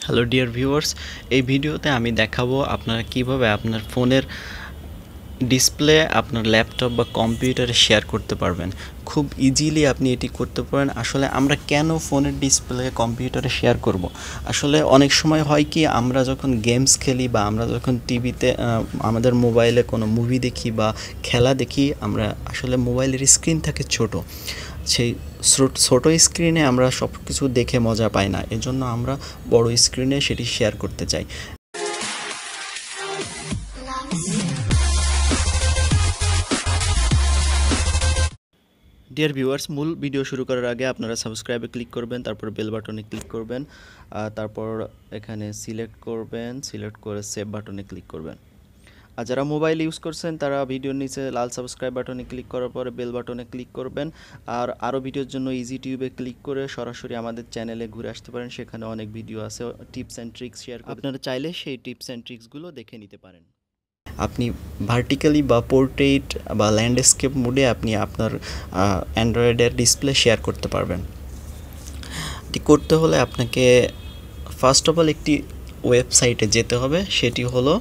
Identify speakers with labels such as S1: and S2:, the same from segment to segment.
S1: Hello dear viewers, এই ভিডিওতে আমি দেখাবো আপনারা কিভাবে আপনার ফোনের ডিসপ্লে আপনার ল্যাপটপ বা কম্পিউটারে শেয়ার করতে পারবেন। খুব ইজিলি আপনি এটি করতে পারেন। আসলে আমরা কেন ফোনের ডিসপ্লে কম্পিউটারে শেয়ার করব? আসলে অনেক সময় হয় কি, আমরা যখন গেমস খেলি বা আমরা যখন টিভিতে আমাদের মোবাইলে কোনো মুভি দেখি বা খেলা দেখি, আমরা আসলে মোবাইলের স্ক্রিন থাকে ছোট, সেই ছোট স্ক্রিনে আমরা সব কিছু দেখে মজা পাই না, এজন্য আমরা বড় স্ক্রিনে সেটি শেয়ার করতে চাই। ডিয়ার ভিউয়ার্স, মূল ভিডিও শুরু করার আগে আপনারা সাবস্ক্রাইবে ক্লিক করবেন, তারপর বেল বাটনে ক্লিক করবেন, তারপর এখানে সিলেক্ট করবেন, সিলেক্ট করে সেভ বাটনে ক্লিক করবেন। আর যারা মোবাইল ইউজ করছেন তারা ভিডিওর নিচে লাল সাবস্ক্রাইব বাটনে ক্লিক করার পরে বেল বাটনে ক্লিক করবেন। আর আরও ভিডিওর জন্য ইজি টিউবে ক্লিক করে সরাসরি আমাদের চ্যানেলে ঘুরে আসতে পারেন, সেখানে অনেক ভিডিও আছে, টিপস অ্যান্ড ট্রিক্স শেয়ার করে আপনারা চাইলে সেই টিপস অ্যান্ড ট্রিক্সগুলো দেখে নিতে পারেন। আপনি ভার্টিক্যালি বা পোর্ট্রেট বা ল্যান্ডস্কেপ মোডে আপনি আপনার অ্যান্ড্রয়েডের ডিসপ্লে শেয়ার করতে পারবেন। এটি করতে হলে আপনাকে ফার্স্ট অফ অল একটি ওয়েবসাইটে যেতে হবে, সেটি হলো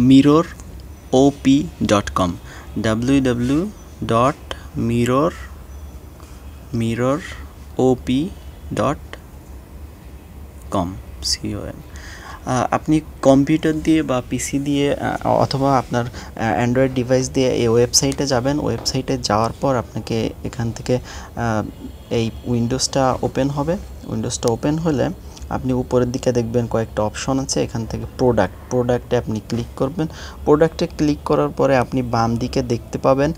S1: mirrorop.com, www.mirrorop.com। আপনি কম্পিউটার দিয়ে বা পিসি দিয়ে অথবা আপনার অ্যান্ড্রয়েড ডিভাইস দিয়ে এই ওয়েবসাইটে যাবেন। ওয়েবসাইটে যাওয়ার পর আপনাকে এখান থেকে এই উইন্ডোজটা ওপেন হবে। উইন্ডোজটা ওপেন হলে আপনি উপরের দিকে দেখবেন কয়েকটা অপশন আছে, এখান থেকে প্রোডাক্টে আপনি ক্লিক করবেন। প্রোডাক্টে ক্লিক করার পরে আপনি বাম দিকে দেখতে পাবেন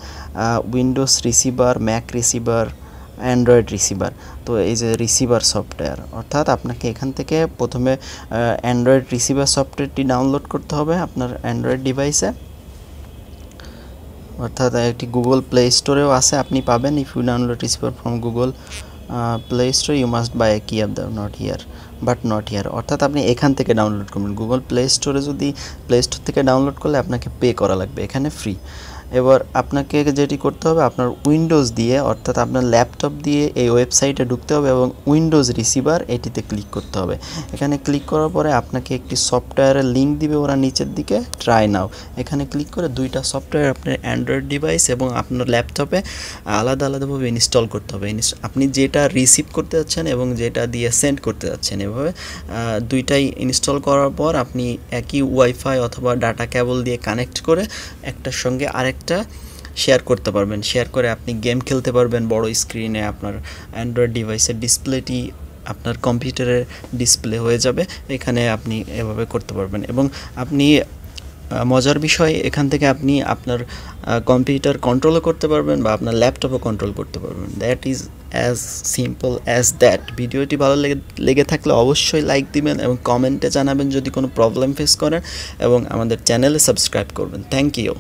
S1: Windows receiver, Mac receiver, Android receiver. তো এই যে রিসিভার সফটওয়্যার, অর্থাৎ আপনাকে এখান থেকে প্রথমে অ্যান্ড্রয়েড রিসিভার সফটওয়্যারটি ডাউনলোড করতে হবে আপনার অ্যান্ড্রয়েড ডিভাইসে, অর্থাৎ একটি গুগল প্লে স্টোরেও আছে, আপনি পাবেন। If you download receiver from Google Play Store you must buy a key of the not here, অর্থাৎ আপনি এখান থেকে ডাউনলোড করবেন। গুগল প্লে স্টোরে যদি প্লে স্টোর থেকে ডাউনলোড করলে আপনাকে পে করা লাগবে, এখানে ফ্রি। এবার আপনাকে যেটি করতে হবে, আপনার উইন্ডোজ দিয়ে অর্থাৎ আপনার ল্যাপটপ দিয়ে এই ওয়েবসাইটে ঢুকতে হবে এবং উইন্ডোজ রিসিভার এটিতে ক্লিক করতে হবে। এখানে ক্লিক করার পরে আপনাকে একটি সফটওয়্যারের লিঙ্ক দিবে ওরা নিচের দিকে, ট্রাই নাও। এখানে ক্লিক করে দুইটা সফটওয়্যার আপনার অ্যান্ড্রয়েড ডিভাইস এবং আপনার ল্যাপটপে আলাদাভাবে ইনস্টল করতে হবে। আপনি যেটা রিসিভ করতে যাচ্ছেন এবং যেটা দিয়ে সেন্ড করতে যাচ্ছেন, এভাবে দুইটাই ইনস্টল করার পর আপনি একই ওয়াইফাই অথবা ডাটা কেবল দিয়ে কানেক্ট করে একটার সঙ্গে আরেকটা শেয়ার করতে পারবেন। শেয়ার করে আপনি গেম খেলতে পারবেন বড় স্ক্রিনে। আপনার অ্যান্ড্রয়েড ডিভাইসের ডিসপ্লেটি আপনার কম্পিউটারের ডিসপ্লে হয়ে যাবে, এখানে আপনি এভাবে করতে পারবেন। এবং আপনি মজার বিষয়, এখান থেকে আপনি আপনার কম্পিউটার কন্ট্রোলও করতে পারবেন বা আপনার ল্যাপটপও কন্ট্রোল করতে পারবেন। That is as simple as that. ভিডিওটি ভালো লেগে থাকলে অবশ্যই লাইক দিবেন এবং কমেন্টে জানাবেন যদি কোনো প্রবলেম ফেস করেন, এবং আমাদের চ্যানেলে সাবস্ক্রাইব করবেন। Thank you.